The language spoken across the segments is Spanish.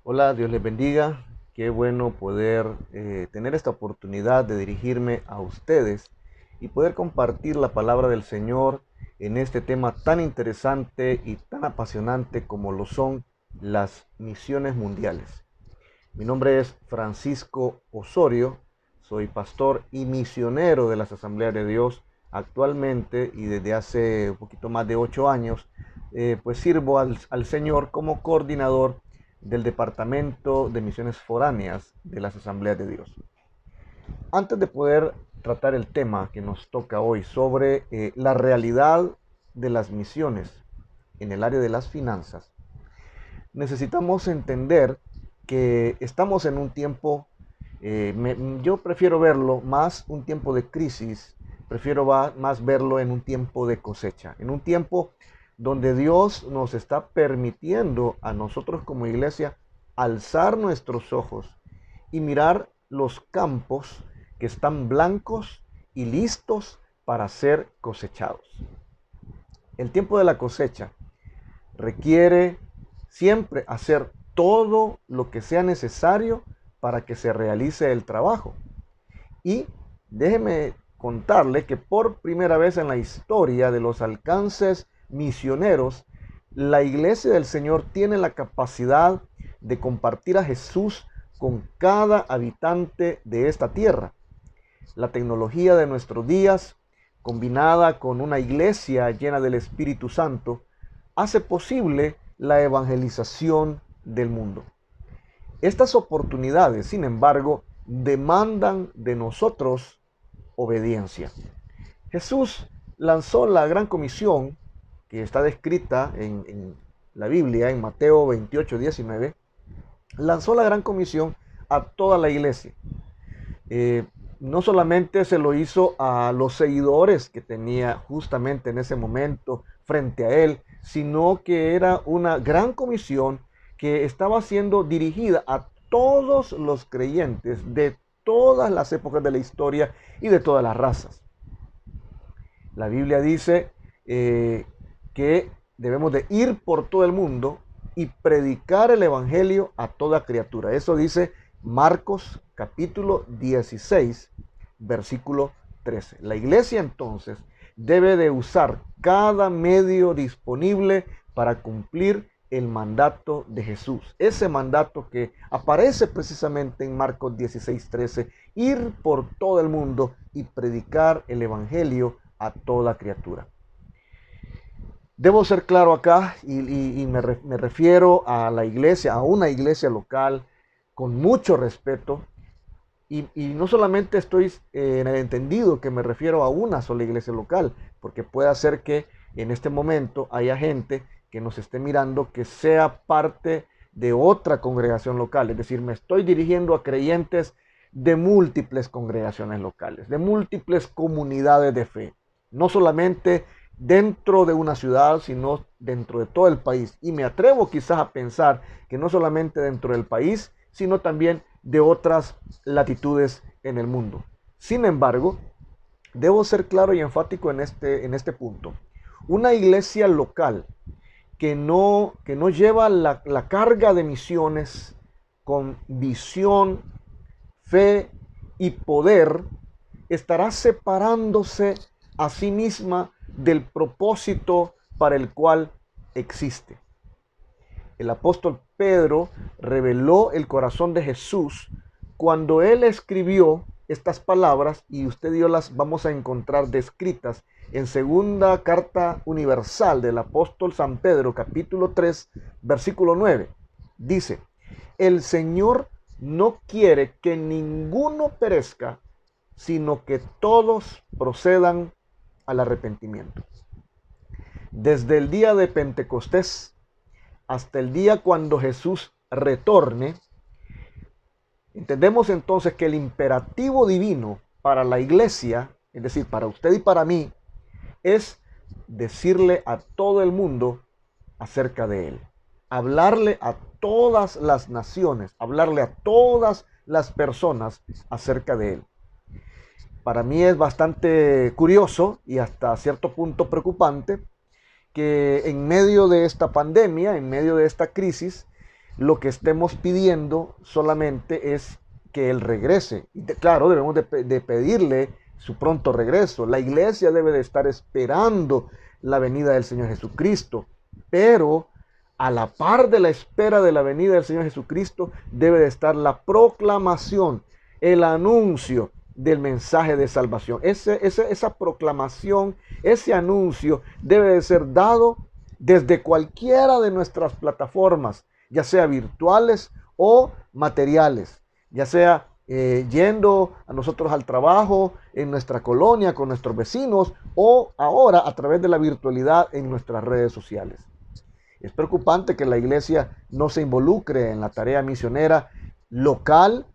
Hola, Dios les bendiga. Qué bueno poder tener esta oportunidad de dirigirme a ustedes y poder compartir la palabra del Señor en este tema tan interesante y tan apasionante como lo son las misiones mundiales. Mi nombre es Francisco Osorio, soy pastor y misionero de las Asambleas de Dios actualmente y desde hace un poquito más de 8 años, pues sirvo al Señor como coordinador del Departamento de Misiones Foráneas de las Asambleas de Dios. Antes de poder tratar el tema que nos toca hoy sobre la realidad de las misiones en el área de las finanzas, necesitamos entender que estamos en un tiempo, yo prefiero verlo más un tiempo de crisis, prefiero más verlo en un tiempo de cosecha, en un tiempo donde Dios nos está permitiendo a nosotros como iglesia alzar nuestros ojos y mirar los campos que están blancos y listos para ser cosechados. El tiempo de la cosecha requiere siempre hacer todo lo que sea necesario para que se realice el trabajo. Y déjeme contarle que por primera vez en la historia de los alcances misioneros, la iglesia del Señor tiene la capacidad de compartir a Jesús con cada habitante de esta tierra. La tecnología de nuestros días, combinada con una iglesia llena del Espíritu Santo, hace posible la evangelización del mundo. Estas oportunidades, sin embargo, demandan de nosotros obediencia. Jesús lanzó la gran comisión que está descrita en la Biblia, en Mateo 28:19, lanzó la gran comisión a toda la iglesia. Eh, no solamente se lo hizo a los seguidores que tenía justamente en ese momento frente a él, sino que era una gran comisión que estaba siendo dirigida a todos los creyentes de todas las épocas de la historia y de todas las razas. La Biblia dice que debemos de ir por todo el mundo y predicar el evangelio a toda criatura. Eso dice Marcos capítulo 16, versículo 13. La iglesia entonces debe de usar cada medio disponible para cumplir el mandato de Jesús. Ese mandato que aparece precisamente en Marcos 16:13, ir por todo el mundo y predicar el evangelio a toda criatura. Debo ser claro acá y me refiero a la iglesia, a una iglesia local con mucho respeto. Y no solamente estoy en el entendido que me refiero a una sola iglesia local, porque puede ser que en este momento haya gente que nos esté mirando que sea parte de otra congregación local. Es decir, me estoy dirigiendo a creyentes de múltiples congregaciones locales, de múltiples comunidades de fe. No solamente dentro de una ciudad, sino dentro de todo el país. Y me atrevo quizás a pensar que no solamente dentro del país, sino también de otras latitudes en el mundo. Sin embargo, debo ser claro y enfático en este punto. Una iglesia local que no lleva la carga de misiones con visión, fe y poder, estará separándose a sí misma del propósito para el cual existe. El apóstol Pedro reveló el corazón de Jesús cuando él escribió estas palabras, y usted y yo las vamos a encontrar descritas en segunda carta universal del apóstol San Pedro, capítulo 3, versículo 9. Dice: el Señor no quiere que ninguno perezca, sino que todos procedan al arrepentimiento. Desde el día de Pentecostés hasta el día cuando Jesús retorne, entendemos entonces que el imperativo divino para la iglesia, es decir, para usted y para mí, es decirle a todo el mundo acerca de Él. Hablarle a todas las naciones, hablarle a todas las personas acerca de Él. Para mí es bastante curioso y hasta cierto punto preocupante que en medio de esta pandemia, en medio de esta crisis, lo que estemos pidiendo solamente es que Él regrese. Y claro, debemos de pedirle su pronto regreso. La iglesia debe de estar esperando la venida del Señor Jesucristo, pero a la par de la espera de la venida del Señor Jesucristo debe de estar la proclamación, el anuncio del mensaje de salvación. Esa proclamación, ese anuncio debe de ser dado desde cualquiera de nuestras plataformas, ya sea virtuales o materiales, ya sea yendo a nosotros al trabajo, en nuestra colonia, con nuestros vecinos, o ahora a través de la virtualidad en nuestras redes sociales. Es preocupante que la iglesia no se involucre en la tarea misionera local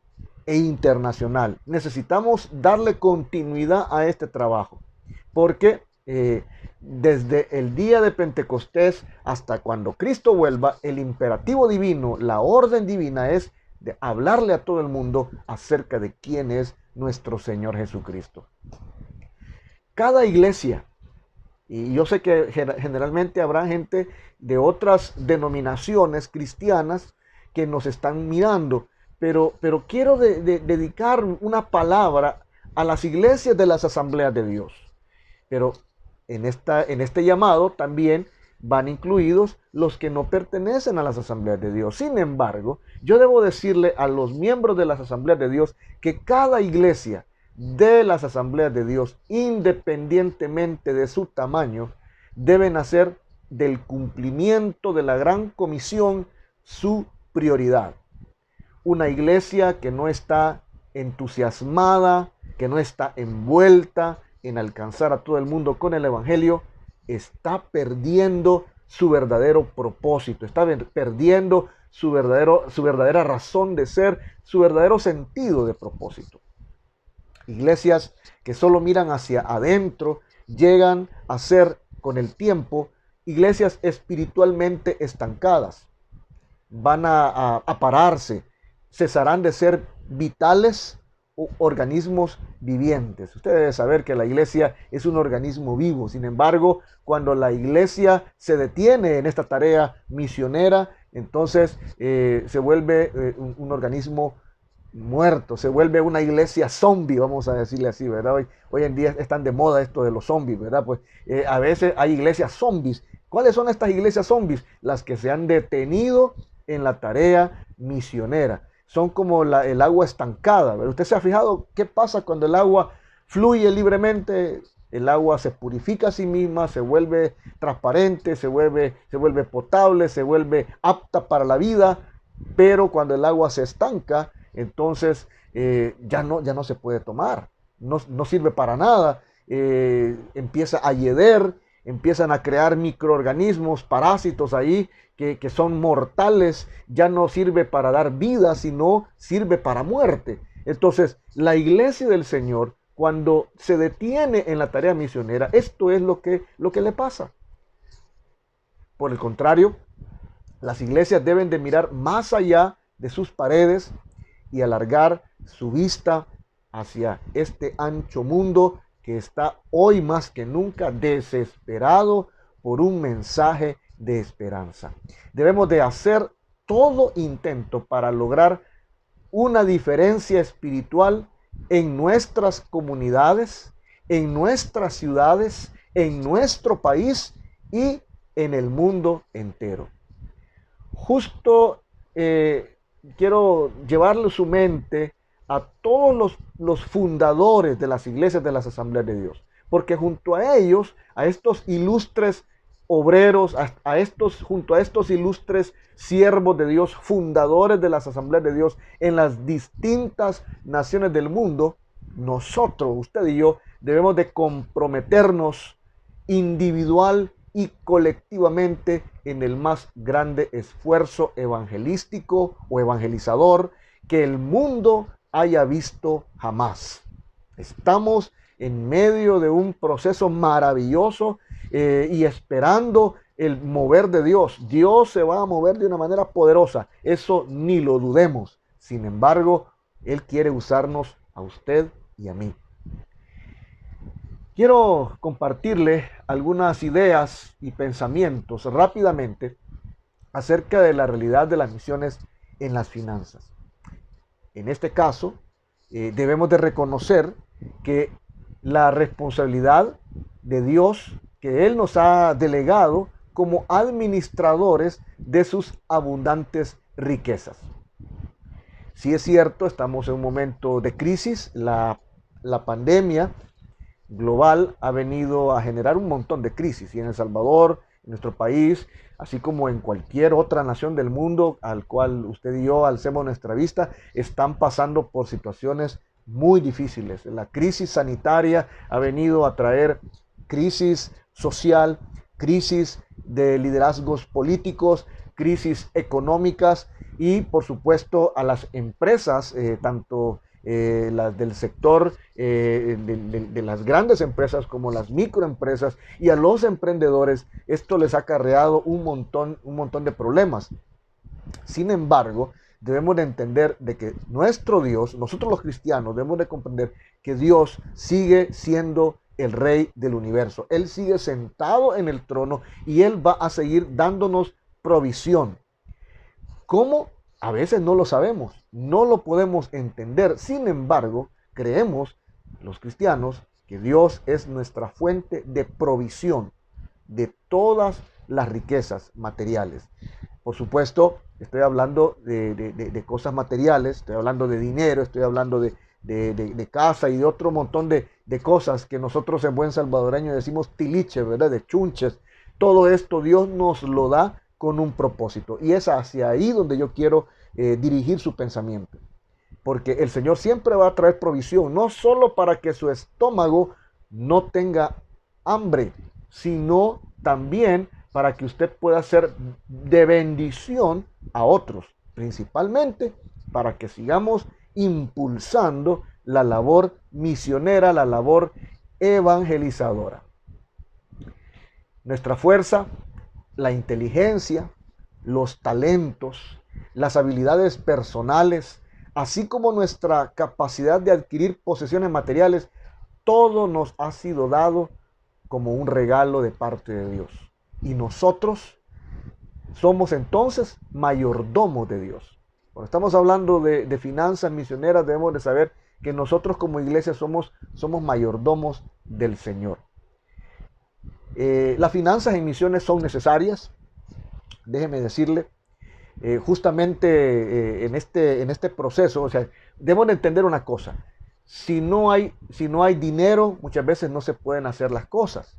e internacional. Necesitamos darle continuidad a este trabajo, porque desde el día de Pentecostés hasta cuando Cristo vuelva, el imperativo divino, la orden divina es de hablarle a todo el mundo acerca de quién es nuestro Señor Jesucristo. Cada iglesia, y yo sé que generalmente habrá gente de otras denominaciones cristianas que nos están mirando, pero quiero dedicar una palabra a las iglesias de las asambleas de Dios. Pero en este llamado también van incluidos los que no pertenecen a las asambleas de Dios. Sin embargo, yo debo decirle a los miembros de las asambleas de Dios que cada iglesia de las asambleas de Dios, independientemente de su tamaño, deben hacer del cumplimiento de la gran comisión su prioridad. Una iglesia que no está entusiasmada, que no está envuelta en alcanzar a todo el mundo con el evangelio, está perdiendo su verdadero propósito, está perdiendo su verdadera razón de ser, su verdadero sentido de propósito. Iglesias que solo miran hacia adentro llegan a ser con el tiempo iglesias espiritualmente estancadas. Van a pararse, cesarán de ser vitales o organismos vivientes. Usted debe saber que la iglesia es un organismo vivo. Sin embargo, cuando la iglesia se detiene en esta tarea misionera, entonces se vuelve un organismo muerto, se vuelve una iglesia zombie, vamos a decirle así, ¿verdad? Hoy en día están de moda esto de los zombies, ¿verdad? Pues a veces hay iglesias zombies. ¿Cuáles son estas iglesias zombies? Las que se han detenido en la tarea misionera. Son como el agua estancada, ¿verdad? ¿Usted se ha fijado qué pasa cuando el agua fluye libremente? El agua se purifica a sí misma, se vuelve transparente, se vuelve potable, se vuelve apta para la vida, pero cuando el agua se estanca, entonces ya no se puede tomar, no sirve para nada, empieza a hieder, empiezan a crear microorganismos, parásitos ahí que son mortales, ya no sirve para dar vida, sino sirve para muerte. Entonces, la iglesia del Señor, cuando se detiene en la tarea misionera, esto es lo que le pasa. Por el contrario, las iglesias deben de mirar más allá de sus paredes y alargar su vista hacia este ancho mundo que está hoy más que nunca desesperado por un mensaje de esperanza. Debemos de hacer todo intento para lograr una diferencia espiritual en nuestras comunidades, en nuestras ciudades, en nuestro país y en el mundo entero. Justo quiero llevarle su mente a todos los fundadores de las iglesias de las asambleas de Dios, porque junto a ellos, a estos ilustres obreros, junto a estos ilustres siervos de Dios, fundadores de las asambleas de Dios en las distintas naciones del mundo, nosotros, usted y yo, debemos de comprometernos individual y colectivamente en el más grande esfuerzo evangelístico o evangelizador que el mundo haya visto jamás. Estamos en medio de un proceso maravilloso y esperando el mover de Dios. Dios se va a mover de una manera poderosa, eso ni lo dudemos. Sin embargo, Él quiere usarnos a usted y a mí. Quiero compartirle algunas ideas y pensamientos rápidamente acerca de la realidad de las misiones en las finanzas. En este caso, debemos de reconocer que la responsabilidad de Dios que Él nos ha delegado como administradores de sus abundantes riquezas. Sí es cierto, estamos en un momento de crisis, la pandemia global ha venido a generar un montón de crisis, y en El Salvador, en nuestro país, así como en cualquier otra nación del mundo al cual usted y yo alcemos nuestra vista, están pasando por situaciones muy difíciles. La crisis sanitaria ha venido a traer crisis social, crisis de liderazgos políticos, crisis económicas y por supuesto a las empresas, tanto las del sector de las grandes empresas como las microempresas, y a los emprendedores esto les ha acarreado un montón de problemas. Sin embargo, debemos de entender de que nuestro Dios, nosotros los cristianos, debemos de comprender que Dios sigue siendo el rey del universo. Él sigue sentado en el trono y Él va a seguir dándonos provisión. ¿Cómo? A veces no lo sabemos, no lo podemos entender. Sin embargo, creemos los cristianos que Dios es nuestra fuente de provisión de todas las riquezas materiales. Por supuesto, estoy hablando de cosas materiales, estoy hablando de dinero, estoy hablando de casa y de otro montón de cosas que nosotros en buen salvadoreño decimos tiliche, ¿verdad? De chunches. Todo esto Dios nos lo da con un propósito. Y es hacia ahí donde yo quiero dirigir su pensamiento. Porque el Señor siempre va a traer provisión, no solo para que su estómago no tenga hambre, sino también para que usted pueda ser de bendición a otros, principalmente para que sigamos impulsando la labor misionera, la labor evangelizadora. Nuestra fuerza, la inteligencia, los talentos, las habilidades personales, así como nuestra capacidad de adquirir posesiones materiales, todo nos ha sido dado como un regalo de parte de Dios. Y nosotros somos entonces mayordomos de Dios. Cuando estamos hablando de finanzas misioneras, debemos de saber que nosotros como iglesia somos mayordomos del Señor. Las finanzas en misiones son necesarias, déjeme decirle, justamente en este proceso. O sea, debemos de entender una cosa: si no hay dinero, muchas veces no se pueden hacer las cosas.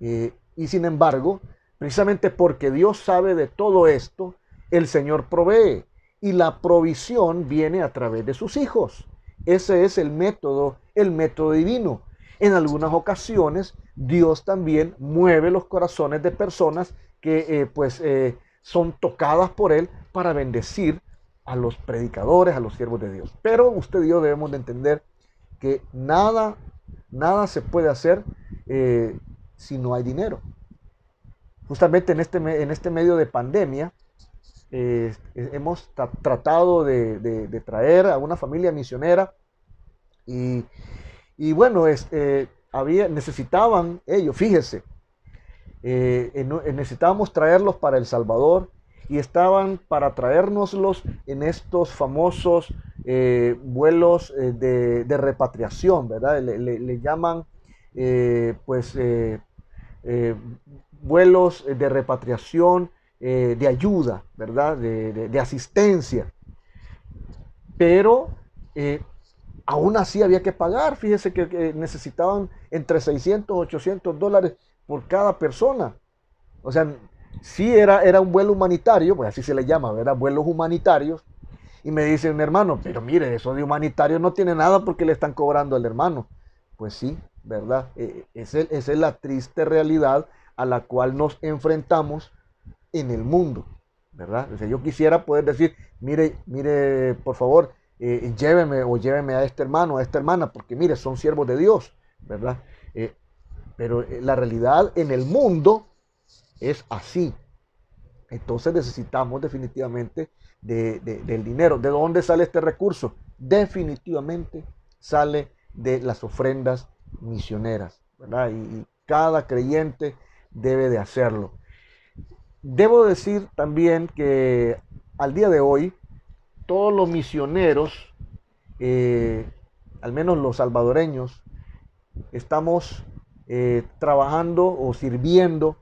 Y sin embargo, precisamente porque Dios sabe de todo esto, el Señor provee. Y la provisión viene a través de sus hijos. Ese es el método divino. En algunas ocasiones, Dios también mueve los corazones de personas que son tocadas por Él para bendecir a los predicadores, a los siervos de Dios. Pero usted y yo debemos de entender que nada se puede hacer si no hay dinero. Justamente en este medio de pandemia, hemos tratado de traer a una familia misionera y bueno, necesitaban ellos, fíjese, necesitábamos traerlos para El Salvador y estaban para traérnoslos en estos famosos vuelos de repatriación, ¿verdad? Le llaman vuelos de repatriación, de ayuda, ¿verdad? De asistencia. Pero aún así había que pagar. Fíjese que necesitaban entre 600 y 800 dólares por cada persona. O sea, sí era un vuelo humanitario, pues así se le llama, ¿verdad? Vuelos humanitarios. Y me dicen, hermano, pero mire, eso de humanitario no tiene nada porque le están cobrando al hermano. Pues sí, ¿verdad? Esa es la triste realidad a la cual nos enfrentamos en el mundo, ¿verdad? O sea, yo quisiera poder decir, mire, por favor, lléveme a este hermano, a esta hermana, porque mire, son siervos de Dios, ¿verdad? Pero la realidad en el mundo es así. Entonces necesitamos definitivamente del dinero. ¿De dónde sale este recurso? Definitivamente sale de las ofrendas misioneras, ¿verdad? Y cada creyente debe de hacerlo. Debo decir también que al día de hoy, todos los misioneros, eh, al menos los salvadoreños, estamos trabajando o sirviendo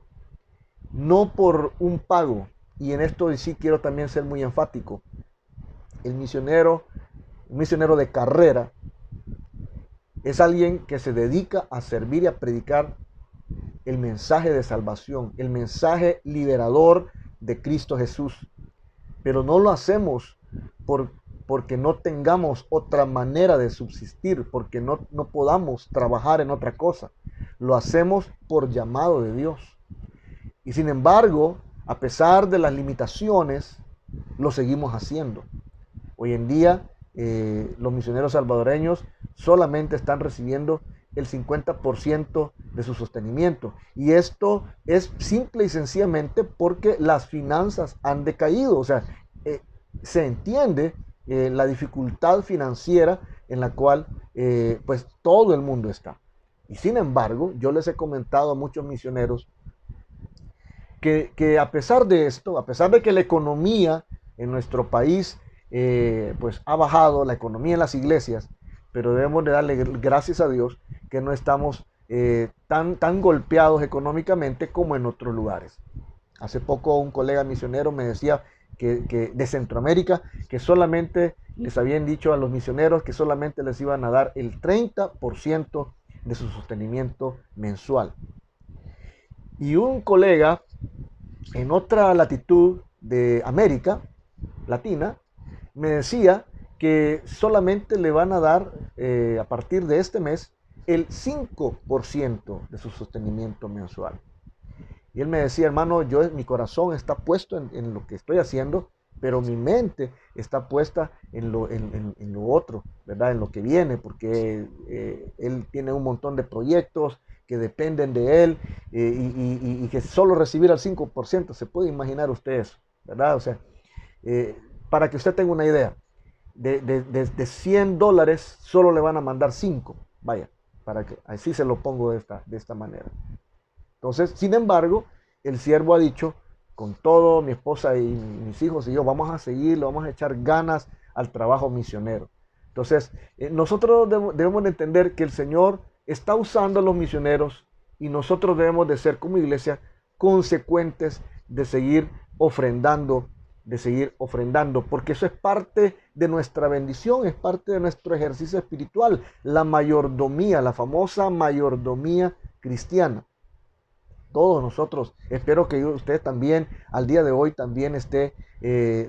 no por un pago. Y en esto sí quiero también ser muy enfático. El misionero, un misionero de carrera, es alguien que se dedica a servir y a predicar el mensaje de salvación, el mensaje liberador de Cristo Jesús. Pero no lo hacemos porque no tengamos otra manera de subsistir, porque no podamos trabajar en otra cosa. Lo hacemos por llamado de Dios. Y sin embargo, a pesar de las limitaciones, lo seguimos haciendo. Hoy en día, los misioneros salvadoreños solamente están recibiendo el 50% de su sostenimiento. Y esto es simple y sencillamente porque las finanzas han decaído. O sea, se entiende la dificultad financiera en la cual pues todo el mundo está. Y sin embargo, yo les he comentado a muchos misioneros que a pesar de esto, a pesar de que la economía en nuestro país pues ha bajado, la economía en las iglesias, pero debemos de darle gracias a Dios que no estamos tan golpeados económicamente como en otros lugares. Hace poco un colega misionero me decía que de Centroamérica, que solamente les habían dicho a los misioneros que solamente les iban a dar el 30% de su sostenimiento mensual. Y un colega en otra latitud de América Latina me decía que solamente le van a dar a partir de este mes el 5% de su sostenimiento mensual. Y él me decía, hermano, mi corazón está puesto en lo que estoy haciendo, pero mi mente está puesta en lo otro, ¿verdad? En lo que viene, porque él tiene un montón de proyectos que dependen de él y que solo recibir al 5%, se puede imaginar usted eso, ¿verdad? O sea, para que usted tenga una idea, de $100 solo le van a mandar 5, vaya, para que así se lo pongo de esta manera. Entonces, sin embargo, el siervo ha dicho, con todo, mi esposa y mis hijos y yo, vamos a seguirlo, vamos a echar ganas al trabajo misionero. Entonces, nosotros debemos de entender que el Señor está usando a los misioneros y nosotros debemos de ser como iglesia consecuentes de seguir ofrendando, porque eso es parte de nuestra bendición, es parte de nuestro ejercicio espiritual, la mayordomía, la famosa mayordomía cristiana. Todos nosotros, espero que usted también al día de hoy también esté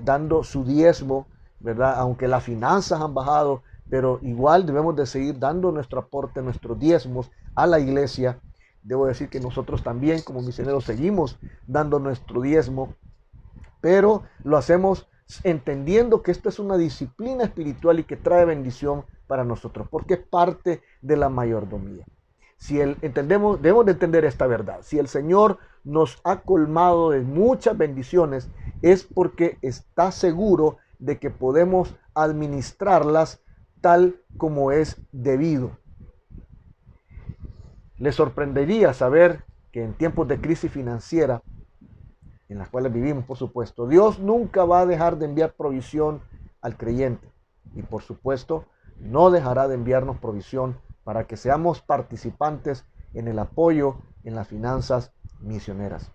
dando su diezmo, ¿verdad? Aunque las finanzas han bajado, pero igual debemos de seguir dando nuestro aporte, nuestros diezmos a la iglesia. Debo decir que nosotros también como misioneros seguimos dando nuestro diezmo, pero lo hacemos entendiendo que esto es una disciplina espiritual y que trae bendición para nosotros, porque es parte de la mayordomía. Debemos de entender esta verdad. Si el Señor nos ha colmado de muchas bendiciones, es porque está seguro de que podemos administrarlas tal como es debido. Les sorprendería saber que en tiempos de crisis financiera, en las cuales vivimos, por supuesto, Dios nunca va a dejar de enviar provisión al creyente. Y por supuesto, no dejará de enviarnos provisión para que seamos participantes en el apoyo en las finanzas misioneras.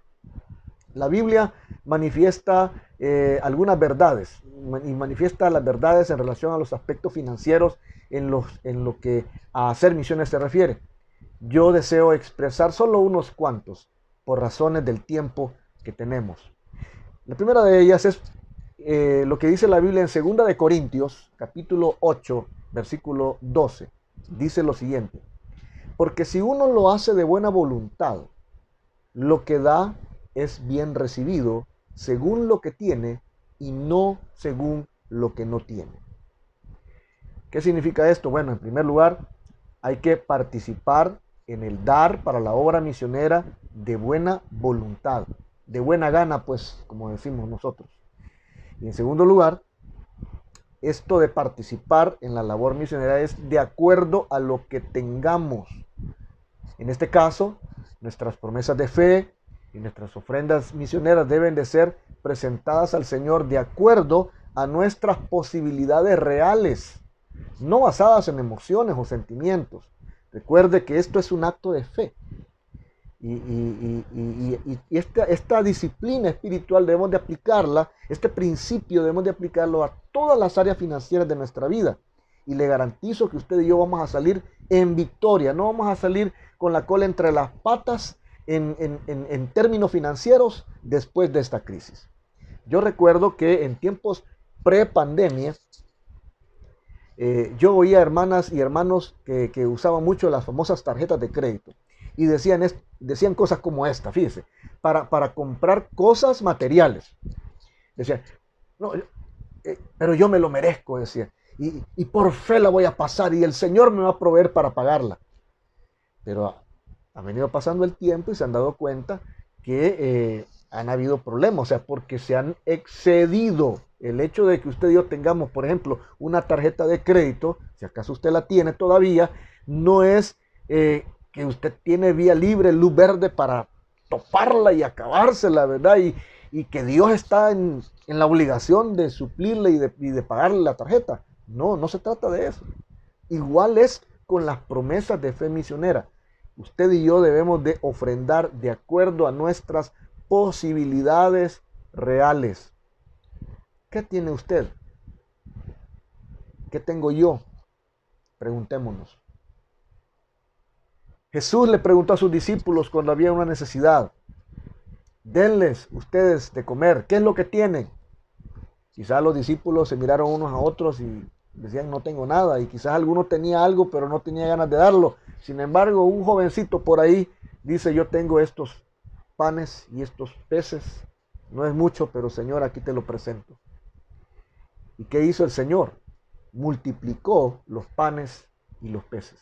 La Biblia manifiesta algunas verdades y manifiesta las verdades en relación a los aspectos financieros en lo que a hacer misiones se refiere. Yo deseo expresar solo unos cuantos por razones del tiempo que tenemos. La primera de ellas es lo que dice la Biblia en 2 de Corintios, capítulo 8, versículo 12. Dice lo siguiente: porque si uno lo hace de buena voluntad, lo que da es bien recibido según lo que tiene y no según lo que no tiene. ¿Qué significa esto? Bueno, en primer lugar, hay que participar en el dar para la obra misionera de buena voluntad, de buena gana, pues, como decimos nosotros. Y en segundo lugar, esto de participar en la labor misionera es de acuerdo a lo que tengamos. En este caso, nuestras promesas de fe, Y nuestras ofrendas misioneras deben de ser presentadas al Señor de acuerdo a nuestras posibilidades reales, no basadas en emociones o sentimientos. Recuerde que esto es un acto de fe. Y esta disciplina espiritual debemos de aplicarla, este principio debemos de aplicarlo a todas las áreas financieras de nuestra vida. Y le garantizo que usted y yo vamos a salir en victoria, no vamos a salir con la cola entre las patas en términos financieros después de esta crisis. Yo recuerdo que en tiempos pre-pandemia, yo oía hermanas y hermanos que usaban mucho las famosas tarjetas de crédito y decían cosas como esta, fíjese, para comprar cosas materiales. Decían, no, pero yo me lo merezco, decía, y por fe la voy a pasar y el Señor me va a proveer para pagarla. Pero ha venido pasando el tiempo y se han dado cuenta que han habido problemas, o sea, porque se han excedido. El hecho de que usted y yo tengamos, por ejemplo, una tarjeta de crédito, si acaso usted la tiene todavía, no es que usted tiene vía libre, luz verde para toparla y acabársela, ¿verdad? Y que Dios está en la obligación de suplirle y de pagarle la tarjeta. No, no se trata de eso. Igual es con las promesas de fe misionera. Usted y yo debemos de ofrendar de acuerdo a nuestras posibilidades reales. ¿Qué tiene usted? ¿Qué tengo yo? Preguntémonos. Jesús le preguntó a sus discípulos cuando había una necesidad: denles ustedes de comer. ¿Qué es lo que tienen? Quizás los discípulos se miraron unos a otros y decían, no tengo nada. Y quizás alguno tenía algo, pero no tenía ganas de darlo. Sin embargo, un jovencito por ahí dice, yo tengo estos panes y estos peces. No es mucho, pero Señor, aquí te lo presento. ¿Y qué hizo el Señor? Multiplicó los panes y los peces.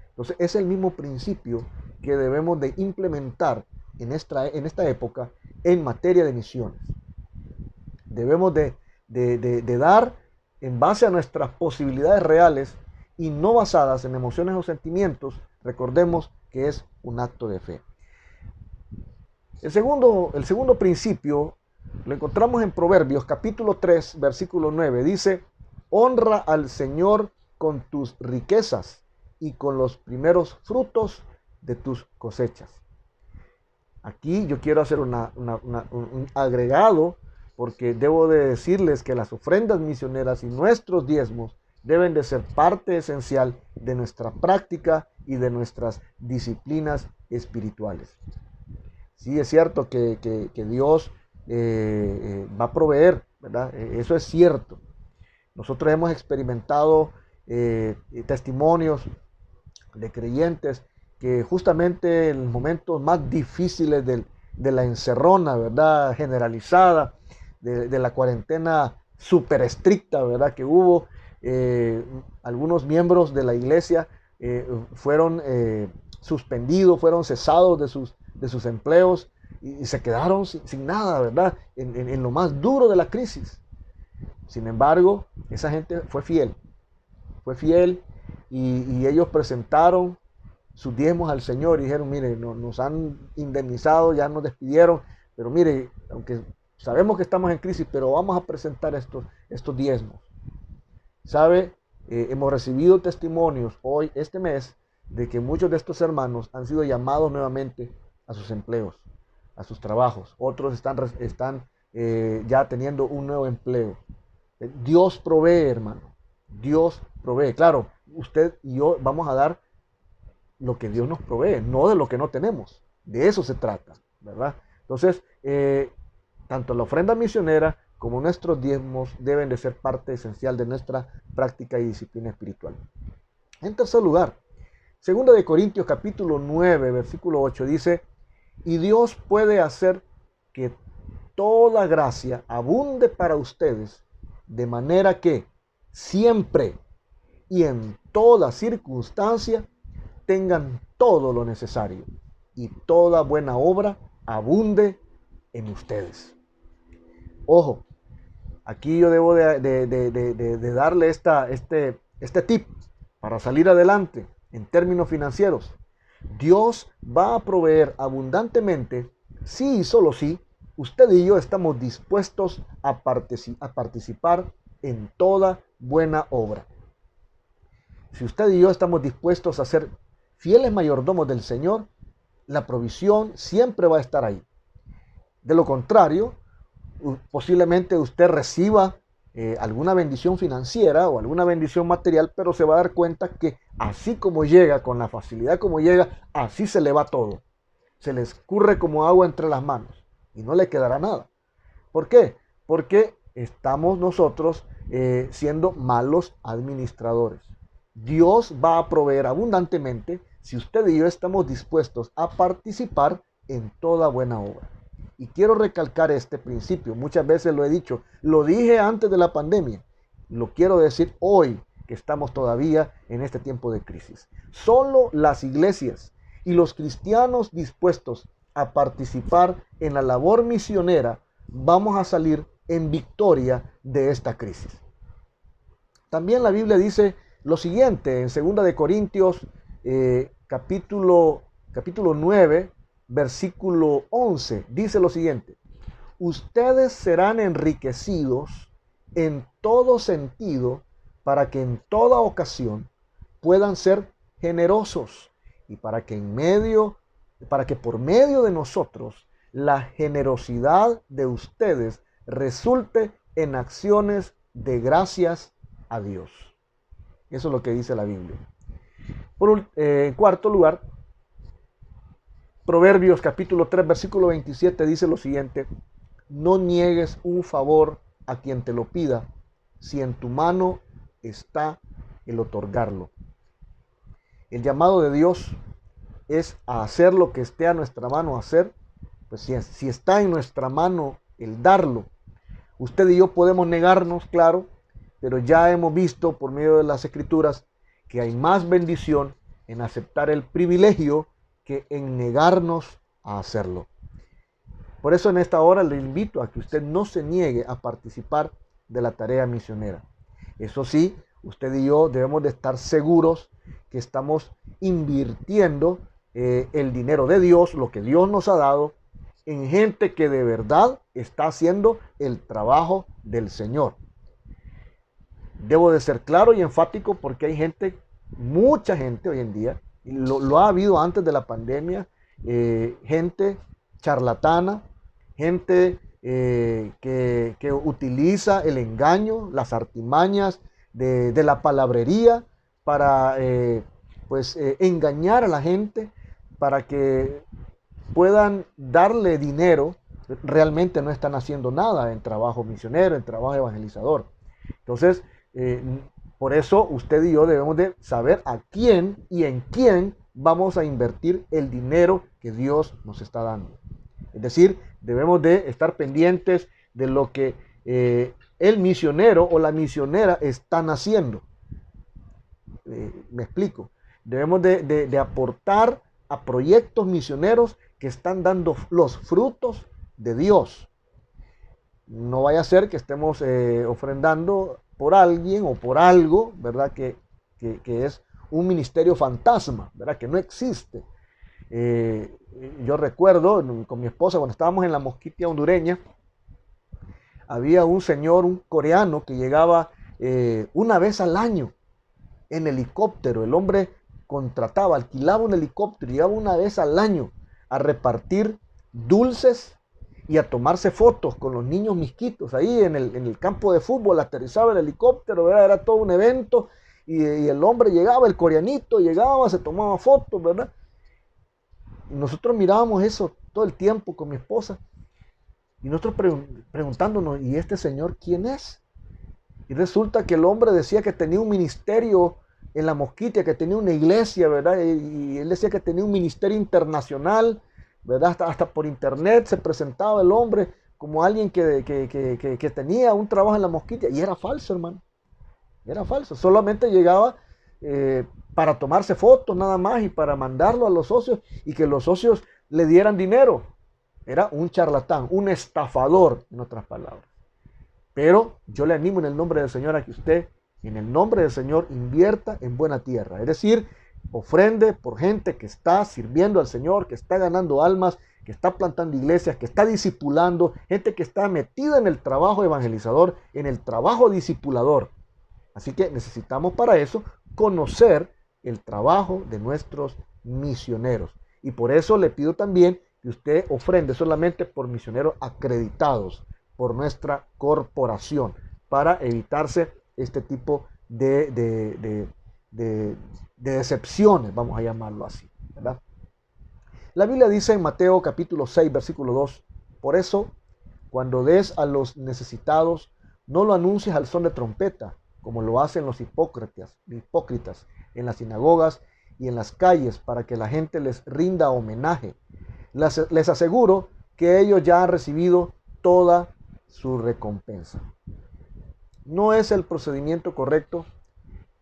Entonces, es el mismo principio que debemos de implementar en esta época en materia de misiones. Debemos de dar en base a nuestras posibilidades reales y no basadas en emociones o sentimientos. Recordemos que es un acto de fe. El segundo principio lo encontramos en Proverbios capítulo 3, versículo 9. Dice, honra al Señor con tus riquezas y con los primeros frutos de tus cosechas. Aquí yo quiero hacer un agregado, porque debo de decirles que las ofrendas misioneras y nuestros diezmos deben de ser parte esencial de nuestra práctica y de nuestras disciplinas espirituales. Sí, es cierto que Dios va a proveer, ¿verdad? Eso es cierto. Nosotros hemos experimentado testimonios de creyentes que justamente en los momentos más difíciles de la encerrona, ¿verdad? Generalizada, de la cuarentena súper estricta, ¿verdad? Que hubo, algunos miembros de la iglesia fueron suspendidos, fueron cesados de sus empleos y se quedaron sin nada, ¿verdad? En lo más duro de la crisis. Sin embargo, esa gente fue fiel y ellos presentaron sus diezmos al Señor y dijeron, mire, nos han indemnizado, ya nos despidieron, pero mire, aunque sabemos que estamos en crisis, pero vamos a presentar estos diezmos. ¿Sabe? Hemos recibido testimonios hoy, este mes, de que muchos de estos hermanos han sido llamados nuevamente a sus empleos, a sus trabajos. Otros están ya teniendo un nuevo empleo. Dios provee, hermano. Dios provee. Claro, usted y yo vamos a dar lo que Dios nos provee, no de lo que no tenemos. De eso se trata, ¿verdad? Entonces, tanto la ofrenda misionera como nuestros diezmos deben de ser parte esencial de nuestra práctica y disciplina espiritual. En tercer lugar, 2 de Corintios capítulo 9, versículo 8 dice, y Dios puede hacer que toda gracia abunde para ustedes, de manera que siempre y en toda circunstancia tengan todo lo necesario y toda buena obra abunde en ustedes. Ojo, aquí yo debo de darle este tip para salir adelante en términos financieros. Dios va a proveer abundantemente sí y solo sí, usted y yo estamos dispuestos a participar en toda buena obra. Si usted y yo estamos dispuestos a ser fieles mayordomos del Señor, la provisión siempre va a estar ahí. De lo contrario, posiblemente usted reciba alguna bendición financiera o alguna bendición material, pero se va a dar cuenta que así como llega, con la facilidad como llega, así se le va todo. Se le escurre como agua entre las manos y no le quedará nada. ¿Por qué? Porque estamos nosotros siendo malos administradores. Dios va a proveer abundantemente si usted y yo estamos dispuestos a participar en toda buena obra. Y quiero recalcar este principio. Muchas veces lo he dicho, lo dije antes de la pandemia, lo quiero decir hoy que estamos todavía en este tiempo de crisis. Solo las iglesias y los cristianos dispuestos a participar en la labor misionera vamos a salir en victoria de esta crisis. También la Biblia dice lo siguiente en 2 de Corintios capítulo 9, versículo 11, dice lo siguiente: ustedes serán enriquecidos en todo sentido para que en toda ocasión puedan ser generosos y para que por medio de nosotros la generosidad de ustedes resulte en acciones de gracias a Dios. Eso es lo que dice la Biblia. En cuarto lugar, Proverbios capítulo 3, versículo 27 dice lo siguiente: no niegues un favor a quien te lo pida, si en tu mano está el otorgarlo. El llamado de Dios es a hacer lo que esté a nuestra mano hacer. Pues si está en nuestra mano el darlo, usted y yo podemos negarnos, claro, pero ya hemos visto por medio de las Escrituras que hay más bendición en aceptar el privilegio que en negarnos a hacerlo. Por eso en esta hora le invito a que usted no se niegue a participar de la tarea misionera. Eso sí, usted y yo debemos de estar seguros que estamos invirtiendo el dinero de Dios, lo que Dios nos ha dado, en gente que de verdad está haciendo el trabajo del Señor. Debo de ser claro y enfático porque hay gente, mucha gente hoy en día, y lo ha habido antes de la pandemia, gente charlatana, gente que utiliza el engaño, las artimañas de la palabrería para engañar a la gente, para que puedan darle dinero. Realmente no están haciendo nada en trabajo misionero, en trabajo evangelizador. Entonces, por eso usted y yo debemos de saber a quién y en quién vamos a invertir el dinero que Dios nos está dando. Es decir, debemos de estar pendientes de lo que el misionero o la misionera están haciendo. Me explico. Debemos de aportar a proyectos misioneros que están dando los frutos de Dios. No vaya a ser que estemos ofrendando por alguien o por algo, ¿verdad? Que es un ministerio fantasma, ¿verdad? Que no existe. Yo recuerdo con mi esposa cuando estábamos en la Mosquitia hondureña, había un señor, un coreano, que llegaba una vez al año en helicóptero. El hombre contrataba, alquilaba un helicóptero y llegaba una vez al año a repartir dulces y a tomarse fotos con los niños misquitos. Ahí en el campo de fútbol aterrizaba el helicóptero, ¿verdad? Era todo un evento y el hombre llegaba, el coreanito llegaba, se tomaba fotos, ¿verdad? Nosotros mirábamos eso todo el tiempo con mi esposa y nosotros preguntándonos, ¿y este señor quién es? Y resulta que el hombre decía que tenía un ministerio en la Mosquitia, que tenía una iglesia, ¿verdad? Y él decía que tenía un ministerio internacional, ¿verdad? Hasta por internet se presentaba el hombre como alguien que tenía un trabajo en la Mosquitia. Y era falso, hermano. Era falso. Solamente llegaba para tomarse fotos nada más y para mandarlo a los socios y que los socios le dieran dinero. Era un charlatán, un estafador, en otras palabras. Pero yo le animo en el nombre del Señor a que usted, en el nombre del Señor, invierta en buena tierra. Es decir, ofrende por gente que está sirviendo al Señor, que está ganando almas, que está plantando iglesias, que está discipulando, gente que está metida en el trabajo evangelizador, en el trabajo discipulador. Así que necesitamos para eso conocer el trabajo de nuestros misioneros. Y por eso le pido también que usted ofrende solamente por misioneros acreditados por nuestra corporación, para evitarse este tipo de decepciones, vamos a llamarlo así, ¿verdad? La Biblia dice en Mateo capítulo 6, versículo 2, por eso, cuando des a los necesitados, no lo anuncies al son de trompeta, como lo hacen los hipócritas en las sinagogas y en las calles, para que la gente les rinda homenaje. Les aseguro que ellos ya han recibido toda su recompensa. No es el procedimiento correcto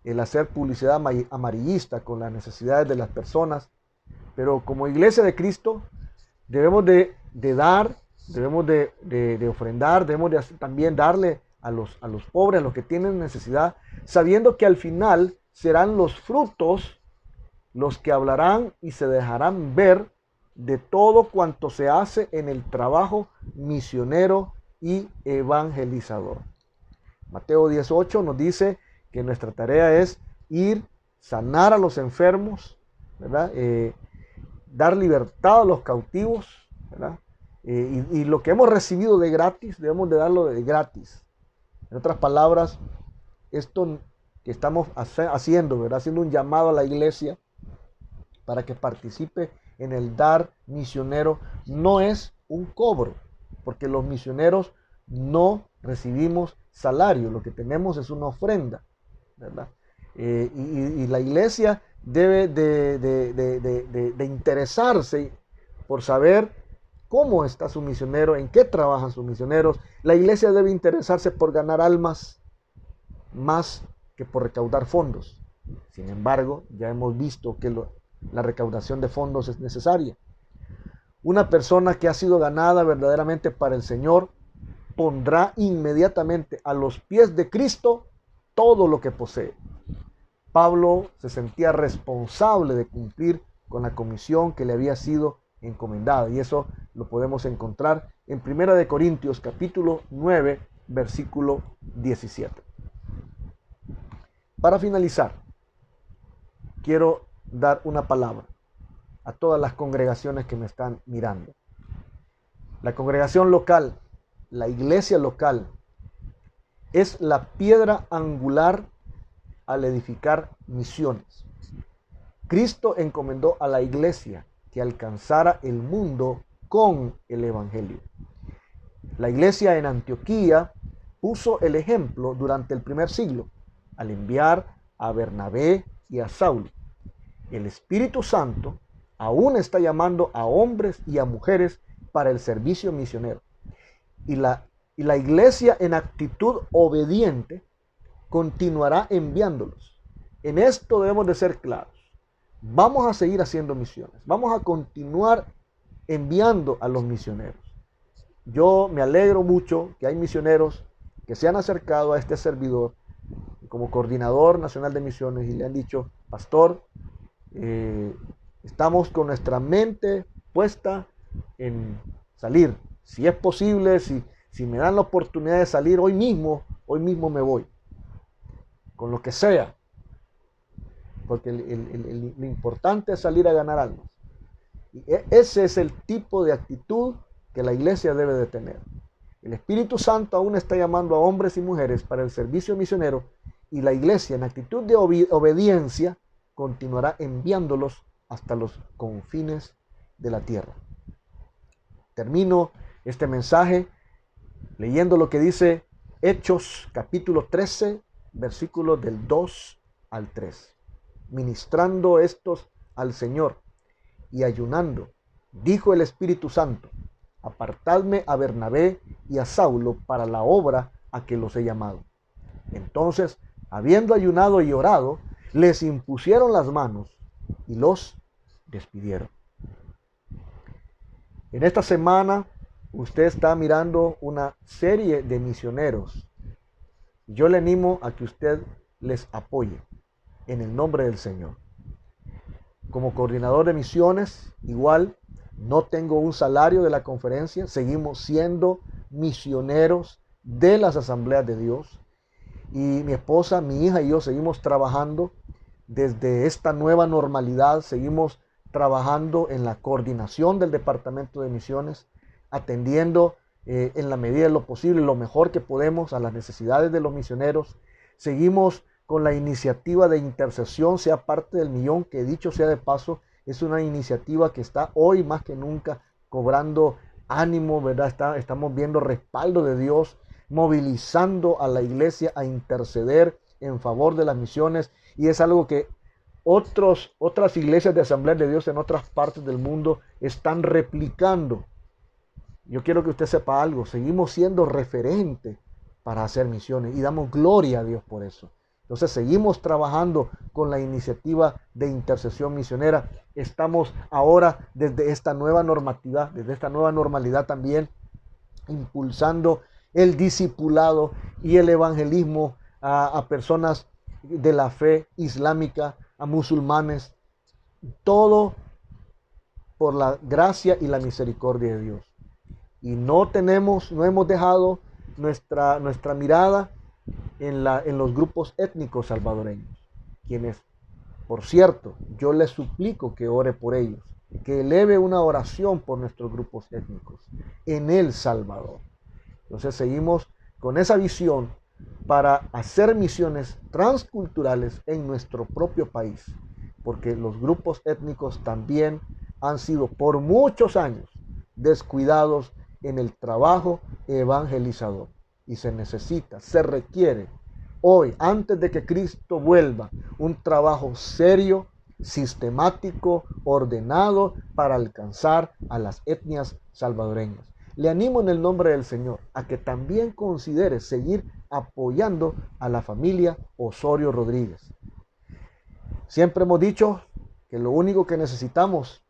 el hacer publicidad amarillista con las necesidades de las personas, pero como iglesia de Cristo debemos de dar, debemos de ofrendar, debemos de también darle a los pobres, a los que tienen necesidad, sabiendo que al final serán los frutos los que hablarán y se dejarán ver de todo cuanto se hace en el trabajo misionero y evangelizador. Mateo 18 nos dice que nuestra tarea es ir, sanar a los enfermos, ¿verdad? Dar libertad a los cautivos, ¿verdad? Y lo que hemos recibido de gratis, debemos de darlo de gratis. En otras palabras, esto que estamos haciendo, ¿verdad? Haciendo un llamado a la iglesia para que participe en el dar misionero, no es un cobro, porque los misioneros no recibimos salario, lo que tenemos es una ofrenda, ¿verdad? Y la iglesia debe de interesarse por saber cómo está su misionero, en qué trabajan sus misioneros. La iglesia debe interesarse por ganar almas más que por recaudar fondos. Sin embargo, ya hemos visto que la recaudación de fondos es necesaria. Una persona que ha sido ganada verdaderamente para el Señor pondrá inmediatamente a los pies de Cristo todo lo que posee. Pablo se sentía responsable de cumplir con la comisión que le había sido encomendada, y eso lo podemos encontrar en 1 Corintios capítulo 9, versículo 17. Para finalizar, quiero dar una palabra a todas las congregaciones que me están mirando. La congregación local, la iglesia local, es la piedra angular al edificar misiones. Cristo encomendó a la iglesia que alcanzara el mundo con el evangelio. La iglesia en Antioquía puso el ejemplo durante el primer siglo al enviar a Bernabé y a Saulo. El Espíritu Santo aún está llamando a hombres y a mujeres para el servicio misionero. Y la iglesia en actitud obediente continuará enviándolos. En esto debemos de ser claros. Vamos a seguir haciendo misiones. Vamos a continuar enviando a los misioneros. Yo me alegro mucho que hay misioneros que se han acercado a este servidor como coordinador nacional de misiones y le han dicho: pastor, estamos con nuestra mente puesta en salir. Si es posible, si me dan la oportunidad de salir hoy mismo me voy. Con lo que sea. Porque lo importante es salir a ganar almas. Y ese es el tipo de actitud que la iglesia debe de tener. El Espíritu Santo aún está llamando a hombres y mujeres para el servicio misionero, y la iglesia en actitud de obediencia continuará enviándolos hasta los confines de la tierra. Termino este mensaje leyendo lo que dice Hechos capítulo 13, versículos del 2 al 3. Ministrando estos al Señor y ayunando, dijo el Espíritu Santo: apartadme a Bernabé y a Saulo para la obra a que los he llamado. Entonces, habiendo ayunado y orado, les impusieron las manos y los despidieron. En esta semana usted está mirando una serie de misioneros. Yo le animo a que usted les apoye en el nombre del Señor. Como coordinador de misiones, igual no tengo un salario de la conferencia, seguimos siendo misioneros de las asambleas de Dios. Y mi esposa, mi hija y yo seguimos trabajando desde esta nueva normalidad, seguimos trabajando en la coordinación del Departamento de Misiones, atendiendo en la medida de lo posible, lo mejor que podemos a las necesidades de los misioneros. Seguimos con la iniciativa de intercesión, sea parte del millón, que dicho sea de paso, es una iniciativa que está hoy más que nunca cobrando ánimo, ¿verdad? Estamos viendo respaldo de Dios, movilizando a la iglesia a interceder en favor de las misiones, y es algo que otras iglesias de Asamblea de Dios en otras partes del mundo están replicando. Yo quiero que usted sepa algo, seguimos siendo referente para hacer misiones y damos gloria a Dios por eso. Entonces seguimos trabajando con la iniciativa de intercesión misionera. Estamos ahora desde esta nueva normatividad, desde esta nueva normalidad también, impulsando el discipulado y el evangelismo a personas de la fe islámica, a musulmanes, todo por la gracia y la misericordia de Dios. Y no hemos dejado nuestra mirada en los grupos étnicos salvadoreños, quienes, por cierto, yo les suplico que ore por ellos, que eleve una oración por nuestros grupos étnicos en El Salvador. Entonces seguimos con esa visión para hacer misiones transculturales en nuestro propio país, porque los grupos étnicos también han sido por muchos años descuidados en el trabajo evangelizador, y se requiere hoy, antes de que Cristo vuelva, un trabajo serio, sistemático, ordenado para alcanzar a las etnias salvadoreñas. Le animo en el nombre del Señor a que también considere seguir apoyando a la familia Osorio Rodríguez. Siempre hemos dicho que lo único que necesitamos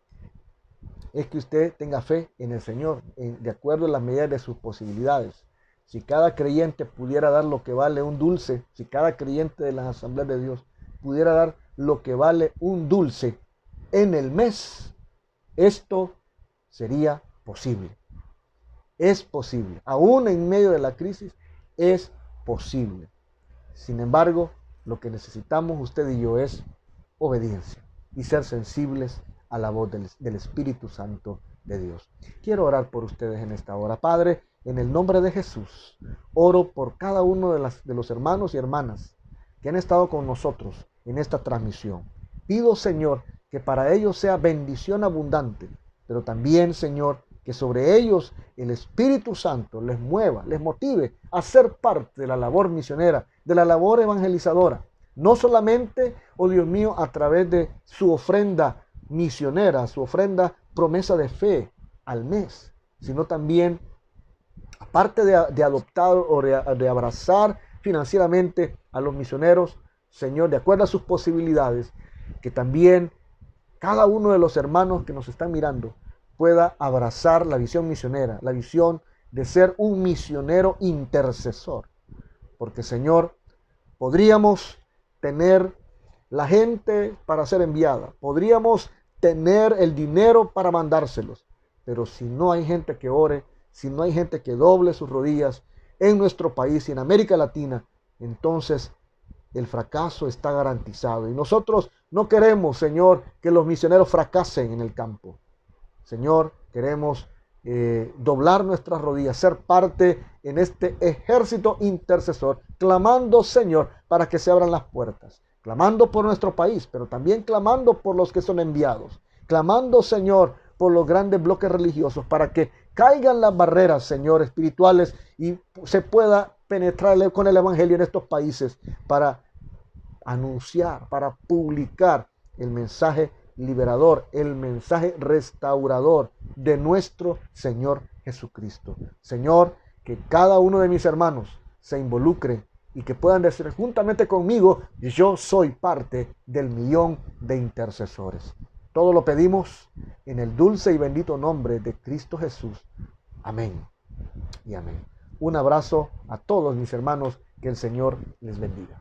es que usted tenga fe en el Señor, de acuerdo a las medidas de sus posibilidades. Si cada creyente pudiera dar lo que vale un dulce, si cada creyente de las asambleas de Dios pudiera dar lo que vale un dulce en el mes, esto sería posible. Es posible. Aún en medio de la crisis, es posible. Sin embargo, lo que necesitamos usted y yo es obediencia y ser sensibles a la voz del Espíritu Santo de Dios. Quiero orar por ustedes en esta hora. Padre, en el nombre de Jesús, oro por cada uno de los hermanos y hermanas que han estado con nosotros en esta transmisión. Pido, Señor, que para ellos sea bendición abundante, pero también, Señor, que sobre ellos el Espíritu Santo les mueva, les motive a ser parte de la labor misionera, de la labor evangelizadora. No solamente, oh Dios mío, a través de su ofrenda misionera, su ofrenda promesa de fe al mes, sino también, aparte de adoptar o de abrazar financieramente a los misioneros, Señor, de acuerdo a sus posibilidades, que también cada uno de los hermanos que nos están mirando pueda abrazar la visión misionera, la visión de ser un misionero intercesor. Porque, Señor, podríamos tener la gente para ser enviada, podríamos tener el dinero para mandárselos, pero si no hay gente que ore, si no hay gente que doble sus rodillas en nuestro país y en América Latina, entonces el fracaso está garantizado. Y nosotros no queremos, Señor, que los misioneros fracasen en el campo. Señor, queremos doblar nuestras rodillas, ser parte en este ejército intercesor, clamando, Señor, para que se abran las puertas, clamando por nuestro país, pero también clamando por los que son enviados, clamando, Señor, por los grandes bloques religiosos, para que caigan las barreras, Señor, espirituales, y se pueda penetrar con el evangelio en estos países para anunciar, para publicar el mensaje liberador, el mensaje restaurador de nuestro Señor Jesucristo. Señor, que cada uno de mis hermanos se involucre y que puedan decir juntamente conmigo, yo soy parte del millón de intercesores. Todo lo pedimos en el dulce y bendito nombre de Cristo Jesús. Amén y amén. Un abrazo a todos mis hermanos, que el Señor les bendiga.